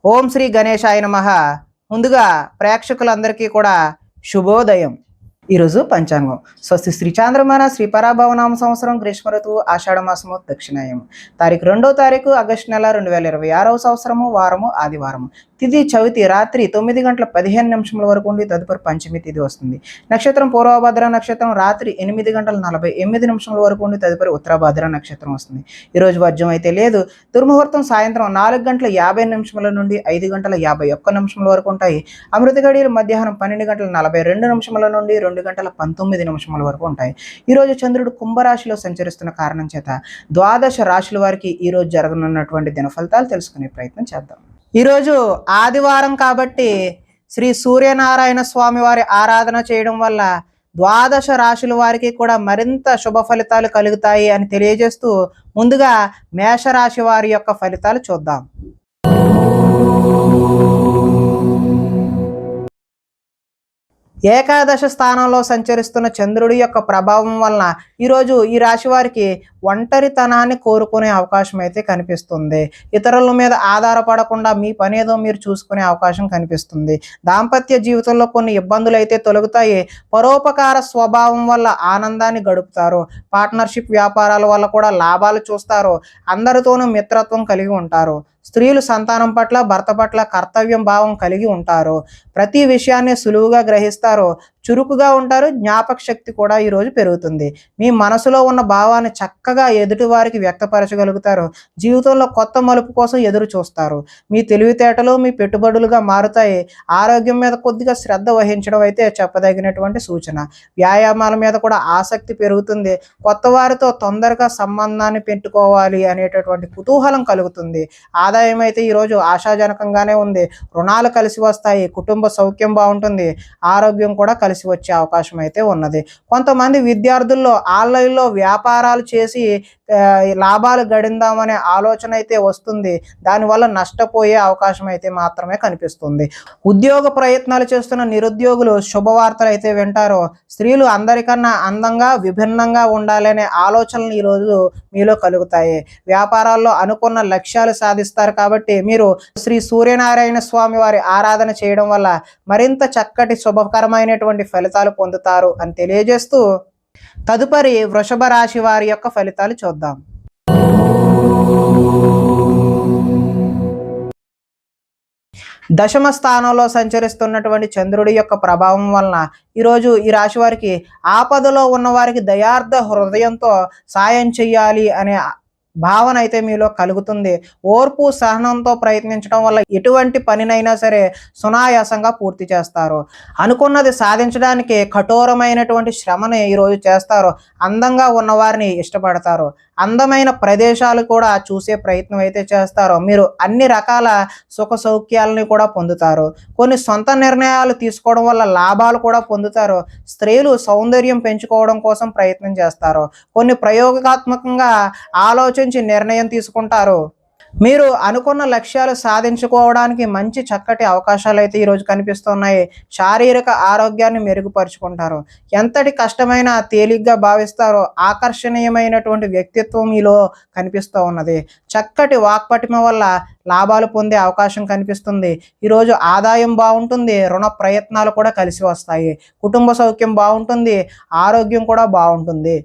ఓం శ్రీ గణేశాయ నమః. ముందుగా ప్రేక్షకులందరికీ కూడా శుభోదయం. ఈరోజు పంచాంగం స్వస్తి శ్రీ చాంద్రమాన శ్రీ పరాభవనామ సంవత్సరం గ్రీష్మ ఋతువు ఆషాఢమాసము దక్షిణాయం తారీఖు 2వ తారీఖు ఆగస్టు నెల 2026వ సంవత్సరము వారము ఆదివారము. తిథి చవితి రాత్రి 9:15 వరకు ఉండి తదుపరి పంచమి తిథి వస్తుంది. నక్షత్రం పూర్వభద్ర నక్షత్రం రాత్రి 8:48 వరకు ఉండి తదుపరి ఉత్తరభద్ర నక్షత్రం వస్తుంది. ఈరోజు వర్జం అయితే లేదు. దుర్ముహూర్తం సాయంత్రం 4:50 నుండి 5:51 వరకు ఉంటాయి. అమృత గడియలు మధ్యాహ్నం 12:42 నుండి 2:19 వరకు ఉంటాయి. ఈరోజు చంద్రుడు కుంభరాశిలో సంచరిస్తున్న కారణం చేత ద్వాదశ రాశుల వారికి ఈరోజు జరగనున్నటువంటి దిన ఫలితాలు తెలుసుకునే ప్రయత్నం చేద్దాం. ఈరోజు ఆదివారం కాబట్టి శ్రీ సూర్యనారాయణ స్వామి వారి ఆరాధన చేయడం వల్ల ద్వాదశ రాశుల వారికి కూడా మరింత శుభ ఫలితాలు కలుగుతాయి అని తెలియజేస్తూ ముందుగా మేషరాశి వారి యొక్క ఫలితాలు చూద్దాం. ఏకాదశ స్థానంలో సంచరిస్తున్న చంద్రుడి యొక్క ప్రభావం వలన ఈరోజు ఈ రాశి వారికి ఒంటరితనాన్ని కోరుకునే అవకాశం అయితే కనిపిస్తుంది. ఇతరుల మీద ఆధారపడకుండా మీ పని ఏదో మీరు చూసుకునే అవకాశం కనిపిస్తుంది. దాంపత్య జీవితంలో కొన్ని ఇబ్బందులు అయితే తొలగుతాయి. పరోపకార స్వభావం వల్ల ఆనందాన్ని గడుపుతారు. పార్ట్నర్షిప్ వ్యాపారాల వల్ల కూడా లాభాలు చూస్తారు. అందరితోనూ మిత్రత్వం కలిగి ఉంటారు. స్త్రీలు సంతానం పట్ల భర్త పట్ల కర్తవ్యం భావం కలిగి ఉంటారు. ప్రతి విషయాన్ని సులువుగా గ్రహిస్తారు. చురుకుగా ఉంటారు. జ్ఞాపక శక్తి కూడా ఈరోజు పెరుగుతుంది. మీ మనసులో ఉన్న భావాన్ని చక్కగా ఎదుటి వారికి వ్యక్తపరచగలుగుతారు. జీవితంలో కొత్త మలుపు కోసం ఎదురు చూస్తారు. మీ తెలివితేటలు మీ పెట్టుబడులుగా మారుతాయి. ఆరోగ్యం మీద కొద్దిగా శ్రద్ధ వహించడం అయితే చెప్పదగినటువంటి సూచన. వ్యాయామాల మీద కూడా ఆసక్తి పెరుగుతుంది. కొత్త వారితో తొందరగా సంబంధాన్ని పెట్టుకోవాలి అనేటటువంటి కుతూహలం కలుగుతుంది. ఆదాయం అయితే ఈరోజు ఆశాజనకంగానే ఉంది. రుణాలు కలిసి వస్తాయి. కుటుంబ సౌఖ్యం బాగుంటుంది. ఆరోగ్యం కూడా కలిసి వచ్చే అవకాశం అయితే ఉన్నది. కొంతమంది విద్యార్థుల్లో ఆన్లైన్లో వ్యాపారాలు చేసి లాభాలు గడిందామనే ఆలోచన అయితే వస్తుంది. దానివల్ల నష్టపోయే అవకాశం అయితే మాత్రమే కనిపిస్తుంది. ఉద్యోగ ప్రయత్నాలు చేస్తున్న నిరుద్యోగులు శుభవార్తలు అయితే వింటారు. స్త్రీలు అందరికన్నా అందంగా విభిన్నంగా ఉండాలనే ఆలోచనలు ఈరోజు మీలో కలుగుతాయి. వ్యాపారాల్లో అనుకున్న లక్ష్యాలు సాధిస్తారు కాబట్టి మీరు శ్రీ సూర్యనారాయణ స్వామి వారి ఆరాధన చేయడం వల్ల మరింత చక్కటి శుభకరమైనటువంటి ఫలితాలు పొందుతారు అని తెలియజేస్తూ తదుపరి వృషభ రాశి వారి యొక్క ఫలితాలు చూద్దాం. దశమ స్థానంలో సంచరిస్తున్నటువంటి చంద్రుడి యొక్క ప్రభావం వలన ఈరోజు ఈ రాశి వారికి ఆపదలో ఉన్న వారికి దయార్థ హృదయంతో సాయం చెయ్యాలి అనే భావన అయితే మీలో కలుగుతుంది. ఓర్పు సహనంతో ప్రయత్నించడం వల్ల ఎటువంటి పనినైనా సరే సునాయాసంగా పూర్తి చేస్తారు. అనుకున్నది సాధించడానికి కఠోరమైనటువంటి శ్రమని ఈరోజు చేస్తారు. అందంగా ఉన్నవారిని ఇష్టపడతారు. అందమైన ప్రదేశాలు కూడా చూసే ప్రయత్నం అయితే చేస్తారు. మీరు అన్ని రకాల సుఖ సౌఖ్యాలని కూడా పొందుతారు. కొన్ని సొంత నిర్ణయాలు తీసుకోవడం వల్ల లాభాలు కూడా పొందుతారు. స్త్రీలు సౌందర్యం పెంచుకోవడం కోసం ప్రయత్నం చేస్తారు. కొన్ని ప్రయోగాత్మకంగా ఆలోచించి నిర్ణయం తీసుకుంటారు. మీరు అనుకున్న లక్ష్యాలు సాధించుకోవడానికి మంచి చక్కటి అవకాశాలు అయితే ఈరోజు కనిపిస్తున్నాయి. శారీరక ఆరోగ్యాన్ని మెరుగుపరుచుకుంటారు. ఎంతటి కష్టమైనా తేలిగ్గా భావిస్తారో ఆకర్షణీయమైనటువంటి వ్యక్తిత్వం మీలో కనిపిస్తూ ఉన్నది. చక్కటి వాక్పటిమ వల్ల లాభాలు పొందే అవకాశం కనిపిస్తుంది. ఈరోజు ఆదాయం బాగుంటుంది. రుణ ప్రయత్నాలు కూడా కలిసి వస్తాయి. కుటుంబ సౌఖ్యం బాగుంటుంది. ఆరోగ్యం కూడా బాగుంటుంది.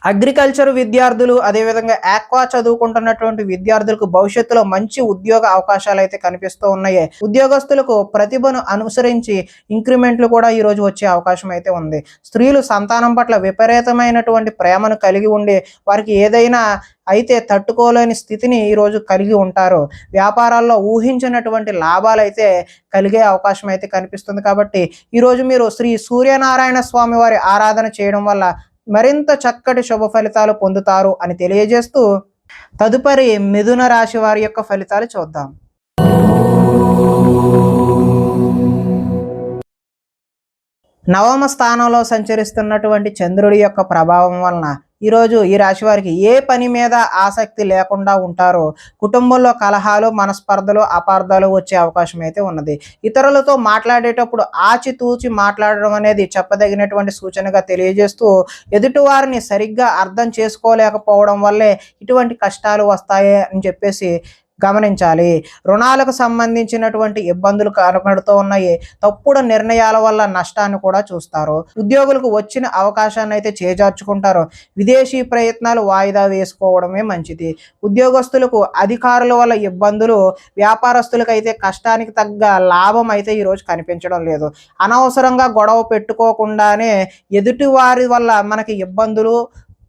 అగ్రికల్చర్ విద్యార్థులు అదేవిధంగా ఆక్వా చదువుకుంటున్నటువంటి విద్యార్థులకు భవిష్యత్తులో మంచి ఉద్యోగ అవకాశాలు అయితే కనిపిస్తూ ఉన్నాయి. ఉద్యోగస్తులకు ప్రతిభను అనుసరించి ఇంక్రిమెంట్లు కూడా ఈరోజు వచ్చే అవకాశం అయితే ఉంది. స్త్రీలు సంతానం పట్ల విపరీతమైనటువంటి ప్రేమను కలిగి ఉండి వారికి ఏదైనా అయితే తట్టుకోలేని స్థితిని ఈరోజు కలిగి ఉంటారు. వ్యాపారాల్లో ఊహించినటువంటి లాభాలు అయితే కలిగే అవకాశం అయితే కనిపిస్తుంది. కాబట్టి ఈరోజు మీరు శ్రీ సూర్యనారాయణ స్వామి వారి ఆరాధన చేయడం వల్ల మరింత చక్కటి శుభ ఫలితాలు పొందుతారు అని తెలియజేస్తూ తదుపరి మిథున రాశి వారి యొక్క ఫలితాలు చూద్దాం. నవమ స్థానంలో సంచరిస్తున్నటువంటి చంద్రుడి యొక్క ప్రభావం వలన ఈరోజు ఈ రాశి వారికి ఏ పని మీద ఆసక్తి లేకుండా ఉంటారో కుటుంబంలో కలహాలు మనస్పర్ధలు అపార్థాలు వచ్చే అవకాశం అయితే ఉన్నది. ఇతరులతో మాట్లాడేటప్పుడు ఆచితూచి మాట్లాడడం అనేది చెప్పదగినటువంటి సూచనగా తెలియజేస్తూ ఎదుటివారిని సరిగ్గా అర్థం చేసుకోలేకపోవడం వల్లే ఇటువంటి కష్టాలు వస్తాయి అని చెప్పేసి గమనించాలి. రుణాలకు సంబంధించినటువంటి ఇబ్బందులు కనబడుతూ ఉన్నాయి. తప్పుడు నిర్ణయాల వల్ల నష్టాన్ని కూడా చూస్తారు. ఉద్యోగులకు వచ్చిన అవకాశాన్ని అయితే చేజార్చుకుంటారు. విదేశీ ప్రయత్నాలు వాయిదా వేసుకోవడమే మంచిది. ఉద్యోగస్తులకు అధికారుల వల్ల ఇబ్బందులు, వ్యాపారస్తులకైతే కష్టానికి తగ్గ లాభం అయితే ఈరోజు కనిపించడం లేదు. అనవసరంగా గొడవ పెట్టుకోకుండానే ఎదుటి వారి వల్ల మనకి ఇబ్బందులు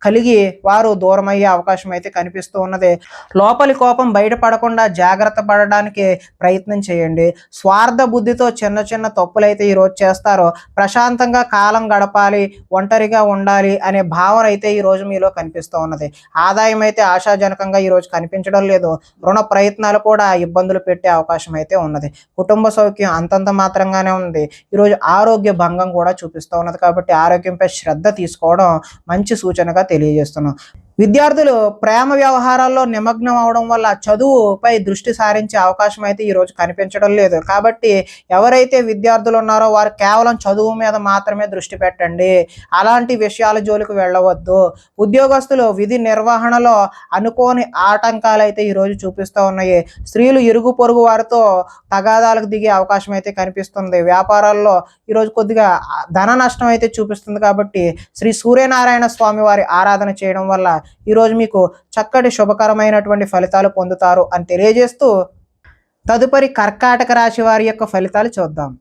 కలిగి వారు దూరమయ్యే అవకాశం అయితే కనిపిస్తూ ఉన్నది. లోపలి కోపం బయటపడకుండా జాగ్రత్త పడడానికి ప్రయత్నం చేయండి. స్వార్థ బుద్ధితో చిన్న చిన్న తప్పులైతే ఈరోజు చేస్తారో. ప్రశాంతంగా కాలం గడపాలి, ఒంటరిగా ఉండాలి అనే భావన అయితే ఈరోజు మీలో కనిపిస్తూ ఉన్నది. ఆదాయం అయితే ఆశాజనకంగా ఈరోజు కనిపించడం లేదు. రుణ ప్రయత్నాలు కూడా ఇబ్బందులు పెట్టే అవకాశం అయితే ఉన్నది. కుటుంబ సౌఖ్యం అంతంత మాత్రంగానే ఉంది. ఈరోజు ఆరోగ్య భంగం కూడా చూపిస్తూ ఉన్నది. కాబట్టి ఆరోగ్యంపై శ్రద్ధ తీసుకోవడం మంచి సూచనగా తెలియజేస్తున్నాం. విద్యార్థులు ప్రేమ వ్యవహారాల్లో నిమగ్నం అవడం వల్ల చదువుపై దృష్టి సారించే అవకాశం అయితే ఈరోజు కనిపించడం లేదు. కాబట్టి ఎవరైతే విద్యార్థులు ఉన్నారో వారు కేవలం చదువు మీద మాత్రమే దృష్టి పెట్టండి. అలాంటి విషయాల జోలికి వెళ్ళవద్దు. ఉద్యోగస్తులు విధి నిర్వహణలో అనుకోని ఆటంకాలు అయితే ఈరోజు చూపిస్తూ ఉన్నాయి. స్త్రీలు ఇరుగు పొరుగు వారితో తగాదాలకు దిగే అవకాశం అయితే కనిపిస్తుంది. వ్యాపారాల్లో ఈరోజు కొద్దిగా ధన నష్టం అయితే చూపిస్తుంది. కాబట్టి శ్రీ సూర్యనారాయణ స్వామి వారి ఆరాధన చేయడం వల్ల ఈరోజు మీకు చక్కటి శుభకరమైనటువంటి ఫలితాలు పొందుతారు అని తెలియజేస్తూ తదుపరి కర్కాటక రాశి వారి యొక్క ఫలితాలు చూద్దాం.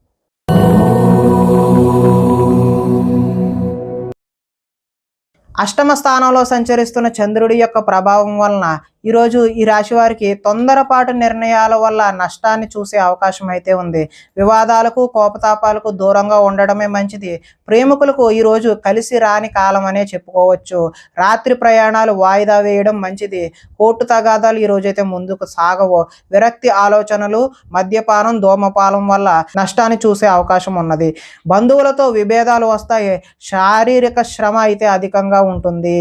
అష్టమ స్థానంలో సంచరిస్తున్న చంద్రుడి యొక్క ప్రభావం వలన ఈరోజు ఈ రాశి వారికి తొందరపాటు నిర్ణయాల వల్ల నష్టాన్ని చూసే అవకాశం అయితే ఉంది. వివాదాలకు, కోపతాపాలకు దూరంగా ఉండడమే మంచిది. ప్రేమికులకు ఈరోజు కలిసి రాని కాలం అనే చెప్పుకోవచ్చు. రాత్రి ప్రయాణాలు వాయిదా వేయడం మంచిది. కోర్టు తగాదాలు ఈరోజైతే ముందుకు సాగవు. విరక్తి ఆలోచనలు, మద్యపానం, ధూమపానం వల్ల నష్టాన్ని చూసే అవకాశం ఉన్నది. బంధువులతో విభేదాలు వస్తాయి. శారీరక శ్రమ అయితే అధికంగా ఉంటుంది.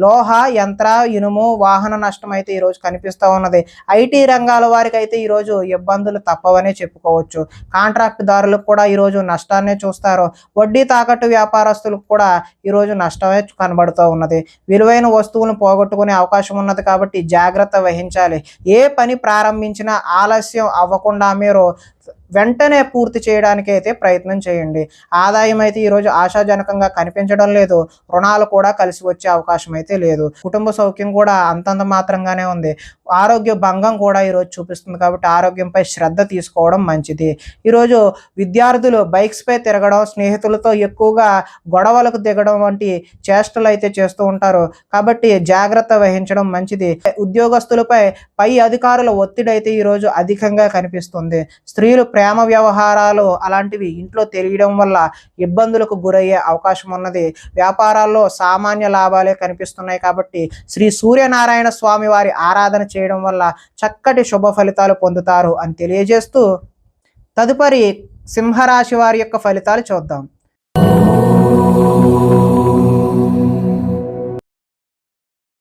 లోహ, యంత్ర, ఇనుము, వాహన నష్టం అయితే ఈరోజు కనిపిస్తూ ఉన్నది. ఐటీ రంగాల వారికి అయితే ఈరోజు ఇబ్బందులు తప్పవనే చెప్పుకోవచ్చు. కాంట్రాక్ట్ దారులకు కూడా ఈరోజు నష్టాన్నే చూస్తారు. వడ్డీ తాకట్టు వ్యాపారస్తులకు కూడా ఈరోజు నష్టమే కనబడుతూ ఉన్నది. విలువైన వస్తువులను పోగొట్టుకునే అవకాశం ఉన్నది. కాబట్టి జాగ్రత్త వహించాలి. ఏ పని ప్రారంభించినా ఆలస్యం అవ్వకుండా మీరు వెంటనే పూర్తి చేయడానికి అయితే ప్రయత్నం చేయండి. ఆదాయం అయితే ఈరోజు ఆశాజనకంగా కనిపించడం లేదు. రుణాలు కూడా కలిసి వచ్చే అవకాశం అయితే లేదు. కుటుంబ సౌఖ్యం కూడా అంతంత మాత్రంగానే ఉంది. ఆరోగ్య భంగం కూడా ఈరోజు చూపిస్తుంది. కాబట్టి ఆరోగ్యంపై శ్రద్ధ తీసుకోవడం మంచిది. ఈరోజు విద్యార్థులు బైక్స్పై తిరగడం, స్నేహితులతో ఎక్కువగా గొడవలకు దిగడం వంటి చేష్టలు అయితే చేస్తూ ఉంటారు. కాబట్టి జాగ్రత్త వహించడం మంచిది. ఉద్యోగస్తులపై పై అధికారుల ఒత్తిడి అయితే ఈరోజు అధికంగా కనిపిస్తుంది. స్త్రీలు ప్రేమ వ్యవహారాలు అలాంటివి ఇంట్లో తెలియడం వల్ల ఇబ్బందులకు గురయ్యే అవకాశం ఉన్నది. వ్యాపారాల్లో సామాన్య లాభాలే కనిపిస్తున్నాయి. కాబట్టి శ్రీ సూర్యనారాయణ స్వామి వారి ఆరాధన చేయడం వల్ల చక్కటి శుభ ఫలితాలు పొందుతారు అని తెలియజేస్తూ తదుపరి సింహరాశి వారి యొక్క ఫలితాలు చూద్దాం.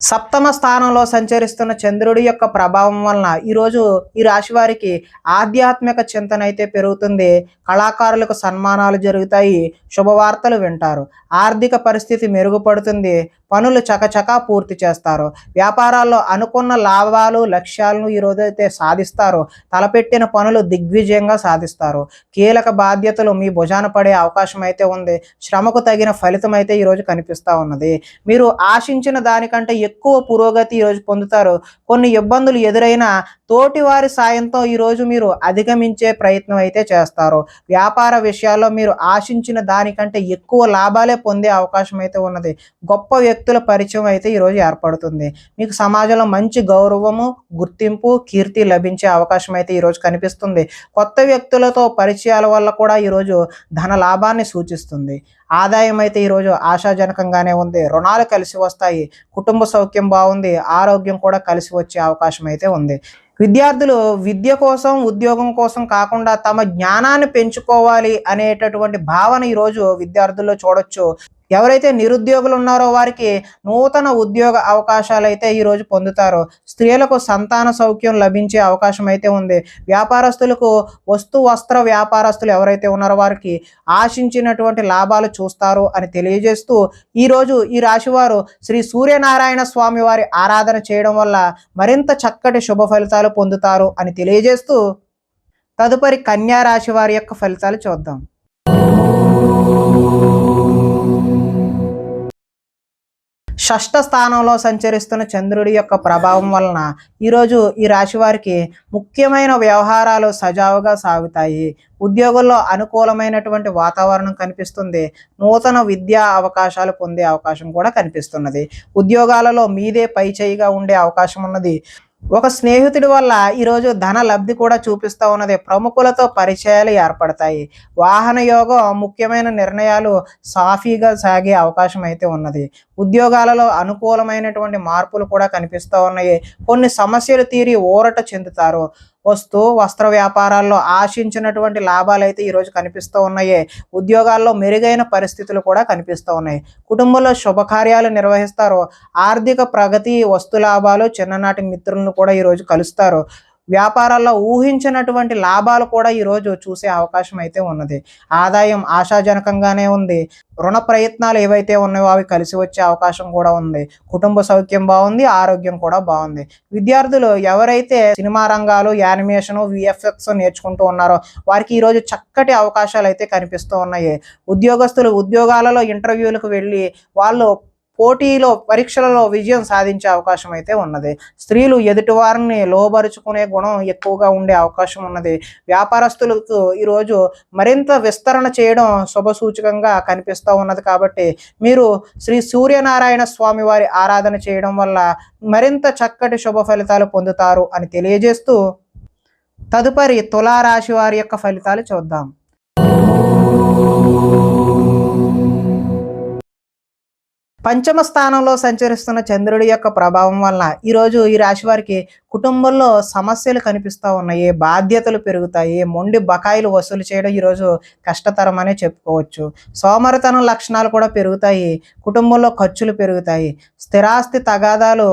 సప్తమ స్థానంలో సంచరిస్తున్న చంద్రుడి యొక్క ప్రభావం వలన ఈరోజు ఈ రాశి వారికి ఆధ్యాత్మిక చింతన అయితే పెరుగుతుంది. కళాకారులకు సన్మానాలు జరుగుతాయి. శుభవార్తలు వింటారు. ఆర్థిక పరిస్థితి మెరుగుపడుతుంది. పనులు చకచకా పూర్తి చేస్తారు. వ్యాపారాల్లో అనుకున్న లాభాలు, లక్ష్యాలను ఈరోజైతే సాధిస్తారు. తలపెట్టిన పనులు దిగ్విజయంగా సాధిస్తారు. కీలక బాధ్యతలు మీ భుజాన పడే అవకాశం అయితే ఉంది. శ్రమకు తగిన ఫలితం అయితే ఈరోజు కనిపిస్తూ ఉన్నది. మీరు ఆశించిన దానికంటే ఎక్కువ పురోగతి ఈరోజు పొందుతారు. కొన్ని ఇబ్బందులు ఎదురైనా తోటి వారి సాయంతో ఈరోజు మీరు అధిగమించే ప్రయత్నం అయితే చేస్తారు. వ్యాపార విషయాల్లో మీరు ఆశించిన దానికంటే ఎక్కువ లాభాలే పొందే అవకాశం అయితే ఉన్నది. గొప్ప వ్యక్తుల పరిచయం అయితే ఈరోజు ఏర్పడుతుంది. మీకు సమాజంలో మంచి గౌరవము, గుర్తింపు, కీర్తి లభించే అవకాశం అయితే ఈరోజు కనిపిస్తుంది. కొత్త వ్యక్తులతో పరిచయాల వల్ల కూడా ఈరోజు ధన లాభాన్ని సూచిస్తుంది. ఆదాయం అయితే ఈరోజు ఆశాజనకంగానే ఉంది. రుణాలు కలిసి వస్తాయి. కుటుంబ సౌఖ్యం బాగుంది. ఆరోగ్యం కూడా కలిసి వచ్చే అవకాశం అయితే ఉంది. విద్యార్థులు విద్య కోసం, ఉద్యోగం కోసం కాకుండా తమ జ్ఞానాన్ని పెంచుకోవాలి అనేటటువంటి భావన ఈరోజు విద్యార్థుల్లో చూడొచ్చు. ఎవరైతే నిరుద్యోగులు ఉన్నారో వారికి నూతన ఉద్యోగ అవకాశాలు అయితే ఈరోజు పొందుతారు. స్త్రీలకు సంతాన సౌఖ్యం లభించే అవకాశం అయితే ఉంది. వ్యాపారస్తులకు వస్త్ర వ్యాపారస్తులు ఎవరైతే ఉన్నారో వారికి ఆశించినటువంటి లాభాలు చూస్తారు అని తెలియజేస్తూ ఈరోజు ఈ రాశివారు శ్రీ సూర్యనారాయణ స్వామి వారి ఆరాధన చేయడం వల్ల మరింత చక్కటి శుభ ఫలితాలు పొందుతారు అని తెలియజేస్తూ తదుపరి కన్యా రాశి వారి యొక్క ఫలితాలు చూద్దాం. షష్ఠ స్థానంలో సంచరిస్తున్న చంద్రుడి యొక్క ప్రభావం వలన ఈరోజు ఈ రాశి వారికి ముఖ్యమైన వ్యవహారాలు సజావుగా సాగుతాయి. ఉద్యోగుల్లో అనుకూలమైనటువంటి వాతావరణం కనిపిస్తుంది. నూతన విద్యా అవకాశాలు పొందే అవకాశం కూడా కనిపిస్తున్నది. ఉద్యోగాలలో మీదే పై చేయిగా ఉండే అవకాశం ఉన్నది. ఒక స్నేహితుడి వల్ల ఈరోజు ధన లబ్ధి కూడా చూపిస్తూ ఉన్నది. ప్రముఖులతో పరిచయాలు ఏర్పడతాయి. వాహన యోగం ముఖ్యమైన నిర్ణయాలు సాఫీగా సాగే అవకాశం అయితే ఉన్నది. ఉద్యోగాలలో అనుకూలమైనటువంటి మార్పులు కూడా కనిపిస్తూ ఉన్నాయి. కొన్ని సమస్యలు తీరి ఊరట చెందుతారు. వస్త్ర వ్యాపారాల్లో ఆశించినటువంటి లాభాలు అయితే ఈరోజు కనిపిస్తూ ఉన్నాయి. ఉద్యోగాల్లో మెరుగైన పరిస్థితులు కూడా కనిపిస్తూ ఉన్నాయి. కుటుంబంలో శుభకార్యాలు నిర్వహిస్తారు. ఆర్థిక ప్రగతి, వస్తు లాభాలు, చిన్ననాటి మిత్రులను కూడా ఈరోజు కలుస్తారు. వ్యాపారాల్లో ఊహించినటువంటి లాభాలు కూడా ఈరోజు చూసే అవకాశం అయితే ఉన్నది. ఆదాయం ఆశాజనకంగానే ఉంది. రుణ ప్రయత్నాలు ఏవైతే ఉన్నాయో అవి కలిసి వచ్చే అవకాశం కూడా ఉంది. కుటుంబ సౌఖ్యం బాగుంది, ఆరోగ్యం కూడా బాగుంది. విద్యార్థులు ఎవరైతే సినిమా రంగాలు, యానిమేషను, విఎఫ్ఎక్స్ నేర్చుకుంటూ ఉన్నారో వారికి ఈరోజు చక్కటి అవకాశాలు అయితే కనిపిస్తూ ఉన్నాయి. ఉద్యోగస్తులు ఉద్యోగాలలో ఇంటర్వ్యూలకు వెళ్ళి వాళ్ళు పోటీలో పరీక్షలలో విజయం సాధించే అవకాశం అయితే ఉన్నది. స్త్రీలు ఎదుటివారిని లోబరుచుకునే గుణం ఎక్కువగా ఉండే అవకాశం ఉన్నది. వ్యాపారస్తులకు ఈరోజు మరింత విస్తరణ చేయడం శుభసూచకంగా కనిపిస్తూ ఉన్నది. కాబట్టి మీరు శ్రీ సూర్యనారాయణ స్వామి వారి ఆరాధన చేయడం వల్ల మరింత చక్కటి శుభ ఫలితాలు పొందుతారు అని తెలియజేస్తూ తదుపరి తులారాశి వారి యొక్క ఫలితాలు చూద్దాం. పంచమ స్థానంలో సంచరిస్తున్న చంద్రుడి యొక్క ప్రభావం వలన ఈరోజు ఈ రాశి వారికి కుటుంబంలో సమస్యలు కనిపిస్తూ ఉన్నాయి. బాధ్యతలు పెరుగుతాయి. మొండి బకాయిలు వసూలు చేయడం ఈరోజు కష్టతరమనే చెప్పుకోవచ్చు. సోమరితనం లక్షణాలు కూడా పెరుగుతాయి. కుటుంబంలో ఖర్చులు పెరుగుతాయి. స్థిరాస్తి తగాదాలు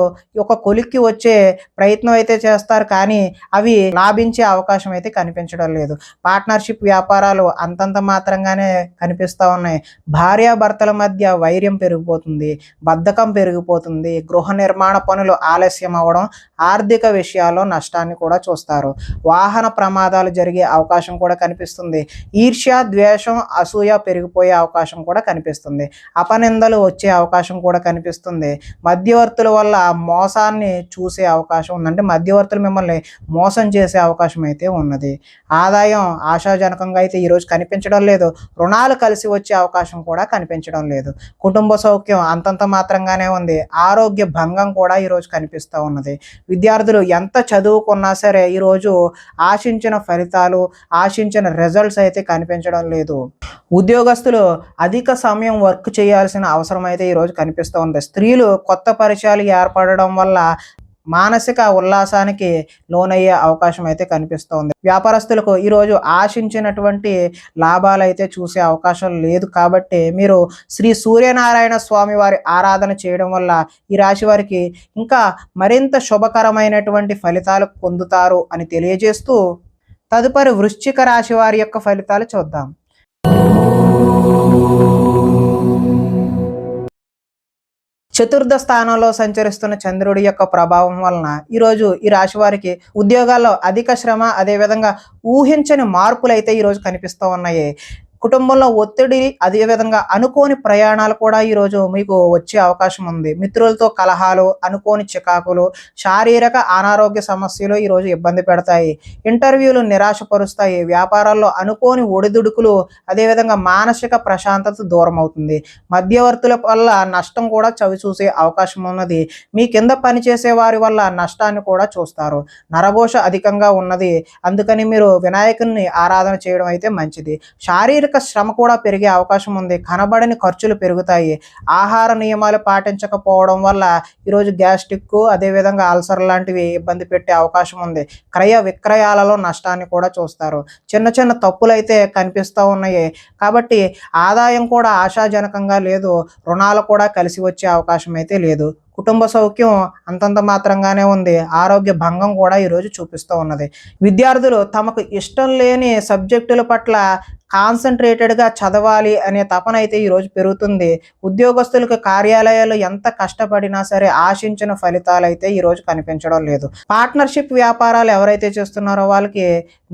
ఒక కొలిక్కి వచ్చే ప్రయత్నం అయితే చేస్తారు, కానీ అవి లాభించే అవకాశం అయితే కనిపించడం లేదు. పార్ట్నర్షిప్ వ్యాపారాలు అంతంత మాత్రంగానే కనిపిస్తూ ఉన్నాయి. భార్యాభర్తల మధ్య వైర్యం పెరిగిపోతుంది. బద్ధకం పెరిగిపోతుంది. గృహ నిర్మాణ పనులు ఆలస్యం అవ్వడం, ఆర్థిక విషయాల్లో నష్టాన్ని కూడా చూస్తారు. వాహన ప్రమాదాలు జరిగే అవకాశం కూడా కనిపిస్తుంది. ఈర్ష్య, ద్వేషం, అసూయ పెరిగిపోయే అవకాశం కూడా కనిపిస్తుంది. అపనిందలు వచ్చే అవకాశం కూడా కనిపిస్తుంది. మధ్యవర్తుల వల్ల మోసాన్ని చూసే అవకాశం ఉందంటే మధ్యవర్తులు మిమ్మల్ని మోసం చేసే అవకాశం అయితే ఉన్నది. ఆదాయం ఆశాజనకంగా అయితే ఈరోజు కనిపించడం లేదు. రుణాలు కలిసి వచ్చే అవకాశం కూడా కనిపించడం లేదు. కుటుంబ సౌఖ్యం అంతంత మాత్రంగానే ఉంది. ఆరోగ్య భంగం కూడా ఈరోజు కనిపిస్తూ ఉన్నది. విద్యార్థులు ఎంత చదువుకున్నా సరే ఈరోజు ఆశించిన ఫలితాలు, ఆశించిన రిజల్ట్స్ అయితే కనిపించడం లేదు. ఉద్యోగస్తులు అధిక సమయం వర్క్ చేయాల్సిన అవసరం అయితే ఈరోజు కనిపిస్తూ ఉంది. స్త్రీలు కొత్త పరిచయాలు ఏర్పడడం వల్ల మానసిక ఉల్లాసానికి లోనయ్యే అవకాశం అయితే కనిపిస్తోంది. వ్యాపారస్తులకు ఈరోజు ఆశించినటువంటి లాభాలు అయితే చూసే అవకాశం లేదు. కాబట్టి మీరు శ్రీ సూర్యనారాయణ స్వామి వారి ఆరాధన చేయడం వల్ల ఈ రాశి వారికి ఇంకా మరింత శుభకరమైనటువంటి ఫలితాలు పొందుతారు అని తెలియజేస్తూ తదుపరి వృశ్చిక రాశి వారి యొక్క ఫలితాలు చూద్దాం. చతుర్థ స్థానంలో సంచరిస్తున్న చంద్రుడి యొక్క ప్రభావం వలన ఈరోజు ఈ రాశి వారికి ఉద్యోగాల్లో అధిక శ్రమ, అదేవిధంగా ఊహించని మార్పులు అయితే ఈరోజు కనిపిస్తూ ఉన్నాయి. కుటుంబంలో ఒత్తిడి, అదేవిధంగా అనుకోని ప్రయాణాలు కూడా ఈరోజు మీకు వచ్చే అవకాశం ఉంది. మిత్రులతో కలహాలు, అనుకోని చికాకులు, శారీరక అనారోగ్య సమస్యలు ఈరోజు ఇబ్బంది పెడతాయి. ఇంటర్వ్యూలు నిరాశపరుస్తాయి. వ్యాపారాల్లో అనుకోని ఒడిదుడుకులు, అదేవిధంగా మానసిక ప్రశాంతత దూరం అవుతుంది. మధ్యవర్తుల వల్ల నష్టం కూడా చవి చూసే అవకాశం ఉన్నది. మీ కింద పనిచేసే వారి వల్ల నష్టాన్ని కూడా చూస్తారు. నరఘోష అధికంగా ఉన్నది. అందుకని మీరు వినాయకుని ఆరాధన చేయడం అయితే మంచిది. శారీరక శారీరక శ్రమ కూడా పెరిగే అవకాశం ఉంది. కనబడని ఖర్చులు పెరుగుతాయి. ఆహార నియమాలు పాటించకపోవడం వల్ల ఈరోజు గ్యాస్ట్రిక్ అదేవిధంగా అల్సర్ లాంటివి ఇబ్బంది పెట్టే అవకాశం ఉంది. క్రయ విక్రయాలలో నష్టాన్ని కూడా చూస్తారు. చిన్న చిన్న తప్పులైతే కనిపిస్తూ ఉన్నాయి. కాబట్టి ఆదాయం కూడా ఆశాజనకంగా లేదు. రుణాలు కూడా కలిసి వచ్చే అవకాశం అయితే లేదు. కుటుంబ సౌఖ్యం అంతంత మాత్రంగానే ఉంది. ఆరోగ్య భంగం కూడా ఈరోజు చూపిస్తూ ఉన్నది. విద్యార్థులు తమకు ఇష్టం లేని సబ్జెక్టుల పట్ల కాన్సన్ట్రేటెడ్గా చదవాలి అనే తపన అయితే ఈరోజు పెరుగుతుంది. ఉద్యోగస్తులకు కార్యాలయాలు ఎంత కష్టపడినా సరే ఆశించిన ఫలితాలు అయితే ఈరోజు కనిపించడం లేదు. పార్ట్నర్షిప్ వ్యాపారాలు ఎవరైతే చేస్తున్నారో వాళ్ళకి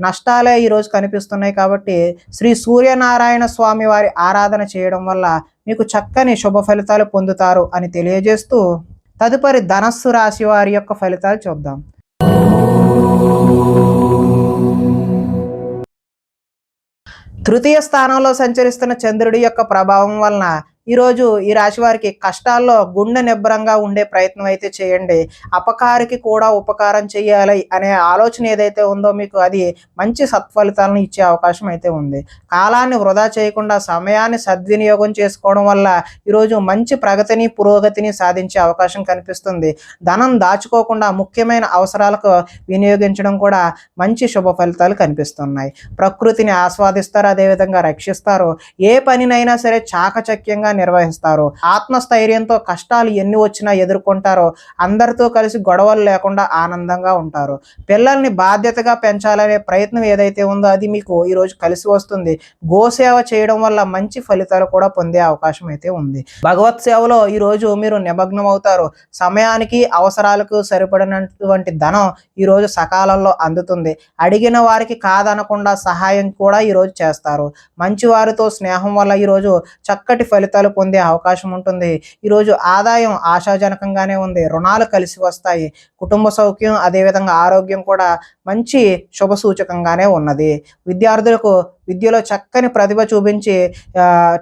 నష్టాలే ఈరోజు కనిపిస్తున్నాయి. కాబట్టి శ్రీ సూర్యనారాయణ స్వామి వారి ఆరాధన చేయడం వల్ల మీకు చక్కని శుభ ఫలితాలు పొందుతారు అని తెలియజేస్తూ తదుపరి ధనస్సు రాశి వారి యొక్క ఫలితాలు చూద్దాం. తృతీయ స్థానంలో సంచరిస్తున్న చంద్రుడి యొక్క ప్రభావం వలన ఈరోజు ఈ రాశి వారికి కష్టాల్లో గుండె నిబ్బరంగా ఉండే ప్రయత్నం అయితే చేయండి. అపకారికి కూడా ఉపకారం చేయాలి అనే ఆలోచన ఏదైతే ఉందో మీకు అది మంచి సత్ఫలితాలను ఇచ్చే అవకాశం అయితే ఉంది. కాలాన్ని వృధా చేయకుండా సమయాన్ని సద్వినియోగం చేసుకోవడం వల్ల ఈరోజు మంచి ప్రగతిని పురోగతిని సాధించే అవకాశం కనిపిస్తుంది. ధనం దాచుకోకుండా ముఖ్యమైన అవసరాలకు వినియోగించడం కూడా మంచి శుభ ఫలితాలు కనిపిస్తున్నాయి. ప్రకృతిని ఆస్వాదిస్తారు, అదేవిధంగా రక్షిస్తారు. ఏ పనినైనా సరే చాకచక్యంగా నిర్వహిస్తారు. ఆత్మస్థైర్యంతో కష్టాలు ఎన్ని వచ్చినా ఎదుర్కొంటారో. అందరితో కలిసి గొడవలు లేకుండా ఆనందంగా ఉంటారు. పిల్లల్ని బాధ్యతగా పెంచాలనే ప్రయత్నం ఏదైతే ఉందో అది మీకు ఈరోజు కలిసి వస్తుంది. గోసేవ చేయడం వల్ల మంచి ఫలితాలు కూడా పొందే అవకాశం అయితే ఉంది. భగవత్ సేవలో ఈరోజు మీరు నిమగ్నం అవుతారు. సమయానికి అవసరాలకు సరిపడినటువంటి ధనం ఈరోజు సకాలంలో అందుతుంది. అడిగిన వారికి కాదనకుండా సహాయం కూడా ఈరోజు చేస్తారు. మంచి వారితో స్నేహం వల్ల ఈరోజు చక్కటి ఫలితాలు పొందే అవకాశం ఉంటుంది. ఈరోజు ఆదాయం ఆశాజనకంగానే ఉంది. రుణాలు కలిసి వస్తాయి. కుటుంబ సౌఖ్యం అదేవిధంగా ఆరోగ్యం కూడా మంచి శుభ సూచకంగానే ఉన్నది. విద్యార్థులకు విద్యలో చక్కని ప్రతిభ చూపించి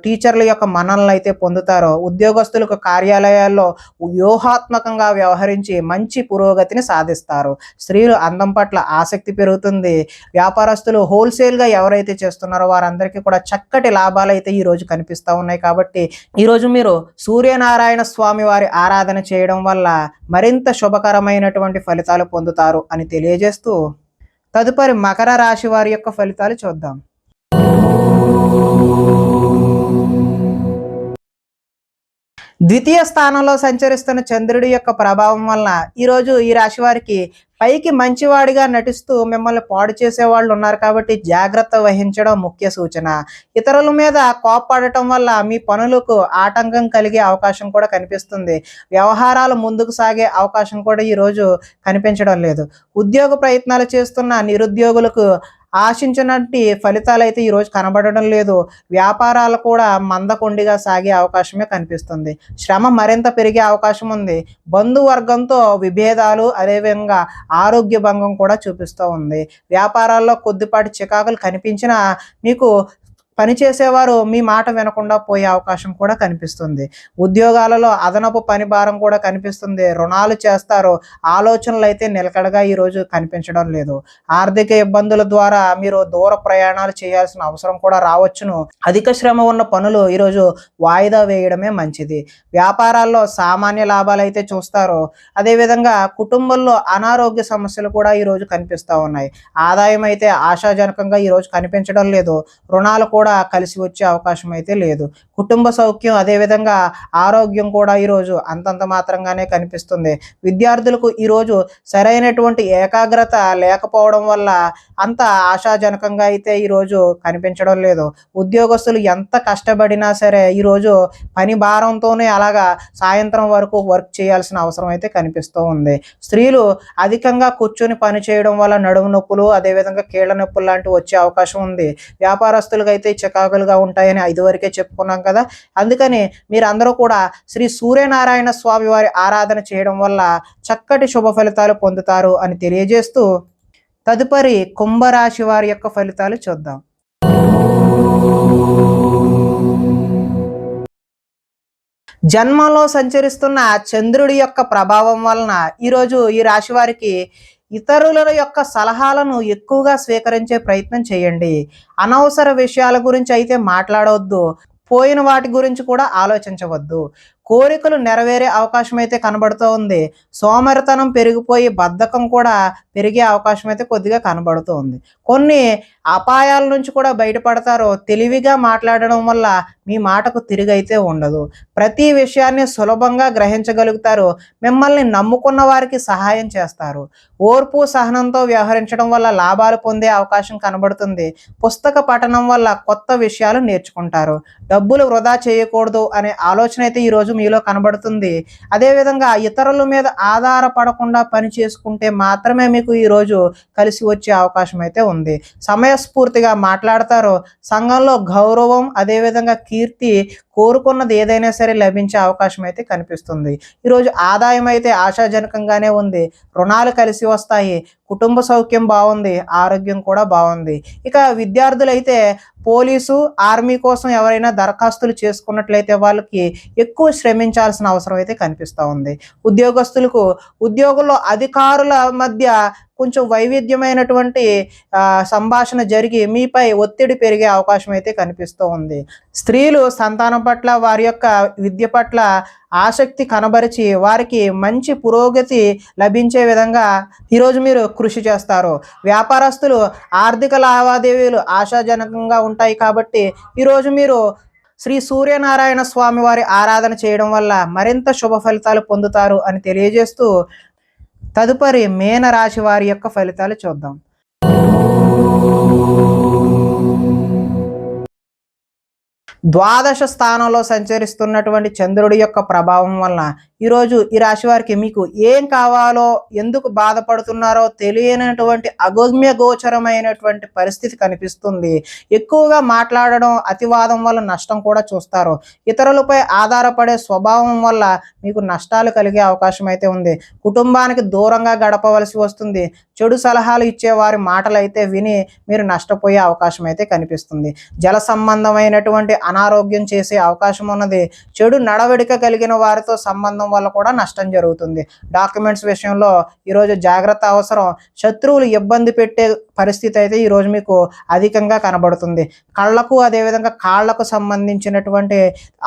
టీచర్ల యొక్క మన్ననలు అయితే పొందుతారో. ఉద్యోగస్తులకు కార్యాలయాల్లో వ్యూహాత్మకంగా వ్యవహరించి మంచి పురోగతిని సాధిస్తారు. స్త్రీలు అందం పట్ల ఆసక్తి పెరుగుతుంది. వ్యాపారస్తులు హోల్సేల్గా ఎవరైతే చేస్తున్నారో వారందరికీ కూడా చక్కటి లాభాలు అయితే ఈరోజు కనిపిస్తూ ఉన్నాయి. కాబట్టి ఈరోజు మీరు సూర్యనారాయణ స్వామి వారి ఆరాధన చేయడం వల్ల మరింత శుభకరమైనటువంటి ఫలితాలు పొందుతారు అని తెలియజేస్తూ తదుపరి మకర రాశి వారి యొక్క ఫలితాలు చూద్దాం. ద్వితీయ స్థానంలో సంచరిస్తున్న చంద్రుడి యొక్క ప్రభావం వలన ఈరోజు ఈ రాశి వారికి పైకి మంచివాడిగా నటిస్తూ మిమ్మల్ని పాడు చేసే వాళ్ళు ఉన్నారు. కాబట్టి జాగ్రత్త వహించడం ముఖ్య సూచన. ఇతరుల మీద కోప్పడటం వల్ల మీ పనులకు ఆటంకం కలిగే అవకాశం కూడా కనిపిస్తుంది. వ్యవహారాలు ముందుకు సాగే అవకాశం కూడా ఈరోజు కనిపించడం లేదు. ఉద్యోగ ప్రయత్నాలు చేస్తున్న నిరుద్యోగులకు ఆశించినట్టు ఫలితాలు అయితే ఈరోజు కనబడడం లేదు. వ్యాపారాలు కూడా మందకొండిగా సాగే అవకాశమే కనిపిస్తుంది. శ్రమ మరింత పెరిగే అవకాశం ఉంది. బంధువర్గంతో విభేదాలు అదేవిధంగా ఆరోగ్య భంగం కూడా చూపిస్తూ ఉంది. వ్యాపారాల్లో కొద్దిపాటి చికాకులు కనిపించినా మీకు పనిచేసేవారు మీ మాట వినకుండా పోయే అవకాశం కూడా కనిపిస్తుంది. ఉద్యోగాలలో అదనపు పని భారం కూడా కనిపిస్తుంది. రుణాలు చేస్తారు. ఆలోచనలు అయితే నిలకడగా ఈరోజు కనిపించడం లేదు. ఆర్థిక ఇబ్బందుల ద్వారా మీరు దూర ప్రయాణాలు చేయాల్సిన అవసరం కూడా రావచ్చును. అధిక శ్రమ ఉన్న పనులు ఈరోజు వాయిదా వేయడమే మంచిది. వ్యాపారాల్లో సామాన్య లాభాలు అయితే చూస్తారు. అదేవిధంగా కుటుంబంలో అనారోగ్య సమస్యలు కూడా ఈరోజు కనిపిస్తూ ఉన్నాయి. ఆదాయం అయితే ఆశాజనకంగా ఈరోజు కనిపించడం లేదు. రుణాలు కూడా కలిసి వచ్చే అవకాశం అయితే లేదు. కుటుంబ సౌఖ్యం అదేవిధంగా ఆరోగ్యం కూడా ఈరోజు అంతంత మాత్రంగానే కనిపిస్తుంది. విద్యార్థులకు ఈరోజు సరైనటువంటి ఏకాగ్రత లేకపోవడం వల్ల అంత ఆశాజనకంగా అయితే ఈరోజు కనిపించడం లేదు. ఉద్యోగస్తులు ఎంత కష్టపడినా సరే ఈరోజు పని భారంతోనే అలాగా సాయంత్రం వరకు వర్క్ చేయాల్సిన అవసరం అయితే కనిపిస్తూ ఉంది. స్త్రీలు అధికంగా కూర్చొని పని చేయడం వల్ల నడుము నొప్పులు అదేవిధంగా కీళ్ళ నొప్పులు లాంటివి వచ్చే అవకాశం ఉంది. వ్యాపారస్తులుగా అయితే చికాకులుగా ఉంటాయని ఇదివరకే చెప్పుకున్నాం కదా. అందుకని మీరందరూ కూడా శ్రీ సూర్యనారాయణ స్వామి వారి ఆరాధన చేయడం వల్ల చక్కటి శుభ ఫలితాలు పొందుతారు అని తెలియజేస్తూ తదుపరి కుంభరాశి వారి యొక్క ఫలితాలు చూద్దాం. జన్మంలో సంచరిస్తున్న చంద్రుడి యొక్క ప్రభావం వలన ఈరోజు ఈ రాశి వారికి ఇతరుల యొక్క సలహాలను ఎక్కువగా స్వీకరించే ప్రయత్నం చేయండి. అనవసర విషయాల గురించి అయితే మాట్లాడవద్దు. పోయిన వాటి గురించి కూడా ఆలోచించవద్దు. కోరికలు నెరవేరే అవకాశం అయితే కనబడుతూ ఉంది. సోమరితనం పెరిగిపోయి బద్ధకం కూడా పెరిగే అవకాశం అయితే కొద్దిగా కనబడుతూ ఉంది. కొన్ని అపాయాల నుంచి కూడా బయటపడతారు. తెలివిగా మాట్లాడడం వల్ల మీ మాటకు తిరిగైతే ఉండదు. ప్రతి విషయాన్ని సులభంగా గ్రహించగలుగుతారు. మిమ్మల్ని నమ్ముకున్న వారికి సహాయం చేస్తారు. ఓర్పు సహనంతో వ్యవహరించడం వల్ల లాభాలు పొందే అవకాశం కనబడుతుంది. పుస్తక పఠనం వల్ల కొత్త విషయాలు నేర్చుకుంటారు. డబ్బులు వృధా చేయకూడదు అనే ఆలోచన అయితే ఈరోజు మీలో కనబడుతుంది. అదేవిధంగా ఇతరుల మీద ఆధారపడకుండా పని చేసుకుంటే మాత్రమే మీకు ఈరోజు కలిసి వచ్చే అవకాశం అయితే ఉంది. సమయస్ఫూర్తిగా మాట్లాడతారు. సంఘంలో గౌరవం అదేవిధంగా కీర్తి కోరుకున్నది ఏదైనా సరే లభించే అవకాశం అయితే కనిపిస్తుంది. ఈరోజు ఆదాయం అయితే ఆశాజనకంగానే ఉంది. రుణాలు కలిసి వస్తాయి. కుటుంబ సౌఖ్యం బాగుంది. ఆరోగ్యం కూడా బాగుంది. ఇక విద్యార్థులైతే పోలీసు ఆర్మీ కోసం ఎవరైనా దరఖాస్తులు చేసుకున్నట్లయితే వాళ్ళకి ఎక్కువ శ్రమించాల్సిన అవసరం అయితే కనిపిస్తూ ఉంది. ఉద్యోగస్తులకు ఉద్యోగంలో అధికారుల మధ్య కొంచెం వైవిధ్యమైనటువంటి సంభాషణ జరిగి మీపై ఒత్తిడి పెరిగే అవకాశం అయితే కనిపిస్తూ ఉంది. స్త్రీలు సంతానం పట్ల వారి యొక్క విద్య పట్ల ఆసక్తి కనబరిచి వారికి మంచి పురోగతి లభించే విధంగా ఈరోజు మీరు కృషి చేస్తారు. వ్యాపారస్తులు ఆర్థిక లావాదేవీలు ఆశాజనకంగా ఉంటాయి కాబట్టి ఈరోజు మీరు శ్రీ సూర్యనారాయణ స్వామి వారి ఆరాధన చేయడం వల్ల మరింత శుభ ఫలితాలు పొందుతారు అని తెలియజేస్తూ తదుపరి మీన రాశి వారి యొక్క ఫలితాలు చూద్దాం. ద్వాదశ స్థానంలో సంచరిస్తున్నటువంటి చంద్రుడి యొక్క ప్రభావం వలన ఈరోజు ఈ రాశి వారికి మీకు ఏం కావాలో ఎందుకు బాధపడుతున్నారో తెలియనటువంటి అగమ్య గోచరమైనటువంటి పరిస్థితి కనిపిస్తుంది. ఎక్కువగా మాట్లాడడం అతివాదం వల్ల నష్టం కూడా చూస్తారు. ఇతరులపై ఆధారపడే స్వభావం వల్ల మీకు నష్టాలు కలిగే అవకాశం అయితే ఉంది. కుటుంబానికి దూరంగా గడపవలసి వస్తుంది. చెడు సలహాలు ఇచ్చే వారి మాటలు అయితే విని మీరు నష్టపోయే అవకాశం అయితే కనిపిస్తుంది. జల సంబంధమైనటువంటి అనారోగ్యం చేసే అవకాశం ఉన్నది. చెడు నడవడిక కలిగిన వారితో సంబంధం వల్ల కూడా నష్టం జరుగుతుంది. డాక్యుమెంట్స్ విషయంలో ఈరోజు జాగ్రత్త అవసరం. శత్రువులు ఇబ్బంది పెట్టే పరిస్థితి అయితే ఈరోజు మీకు అధికంగా కనబడుతుంది. కళ్ళకు అదేవిధంగా కాళ్లకు సంబంధించినటువంటి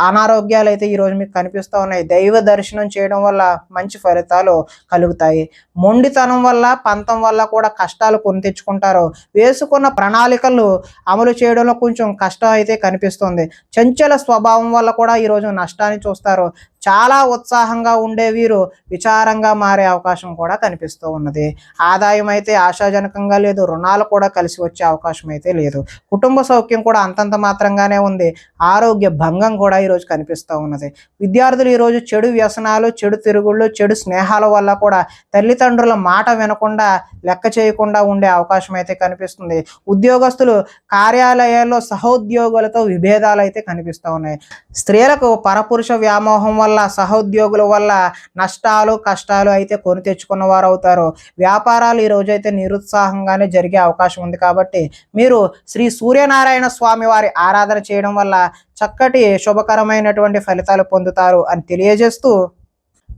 అనారోగ్యాలు అయితే ఈరోజు మీకు కనిపిస్తూ ఉన్నాయి. దైవ దర్శనం చేయడం వల్ల మంచి ఫలితాలు కలుగుతాయి. మొండితనం వల్ల పంతం వల్ల కూడా కష్టాలు కొని తెచ్చుకుంటారు. వేసుకున్న ప్రణాళికలు అమలు చేయడంలో కొంచెం కష్టం అయితే కనిపిస్తుంది. చంచల స్వభావం వల్ల కూడా ఈరోజు నష్టాన్ని చూస్తారు. చాలా ఉత్సాహంగా ఉండే వీరు విచారంగా మారే అవకాశం కూడా కనిపిస్తూ ఉన్నది. ఆదాయం అయితే ఆశాజనకంగా లేదు. రుణాలు కూడా కలిసి వచ్చే అవకాశం అయితే లేదు. కుటుంబ సౌఖ్యం కూడా అంతంత మాత్రంగానే ఉంది. ఆరోగ్య భంగం కూడా ఈరోజు కనిపిస్తూ ఉన్నది. విద్యార్థులు ఈరోజు చెడు వ్యసనాలు, చెడు తిరుగుళ్ళు, చెడు స్నేహాల వల్ల కూడా తల్లిదండ్రుల మాట వినకుండా లెక్క చేయకుండా ఉండే అవకాశం అయితే కనిపిస్తుంది. ఉద్యోగస్తులు కార్యాలయాల్లో సహోద్యోగులతో విభేదాలు అయితే కనిపిస్తూ ఉన్నాయి. స్త్రీలకు పరపురుష వ్యామోహం వల్ల సహోద్యోగుల వల్ల నష్టాలు కష్టాలు అయితే కొని తెచ్చుకున్న వారు అవుతారు. వ్యాపారాలు ఈ రోజు అయితే నిరుత్సాహంగానే జరిగే అవకాశం ఉంది. కాబట్టి మీరు శ్రీ సూర్యనారాయణ స్వామి వారి ఆరాధన చేయడం వల్ల చక్కటి శుభకరమైనటువంటి ఫలితాలు పొందుతారు అని తెలియజేస్తూ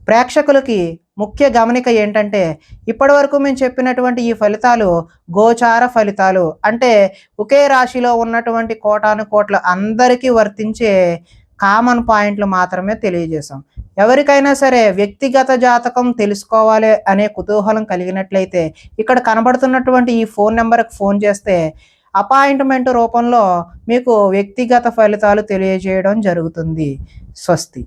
ప్రేక్షకులకి ముఖ్య గమనిక ఏంటంటే ఇప్పటి వరకు మేము చెప్పినటువంటి ఈ ఫలితాలు గోచార ఫలితాలు, అంటే ఒకే రాశిలో ఉన్నటువంటి కోటాను కోట్ల అందరికీ వర్తించే కామన్ పాయింట్లు మాత్రమే తెలియజేశాం. ఎవరికైనా సరే వ్యక్తిగత జాతకం తెలుసుకోవాలి అనే కుతూహలం కలిగినట్లయితే ఇక్కడ కనబడుతున్నటువంటి ఈ ఫోన్ నెంబర్కి ఫోన్ చేస్తే అపాయింట్మెంట్ రూపంలో మీకు వ్యక్తిగత ఫలితాలు తెలియజేయడం జరుగుతుంది. స్వస్తి.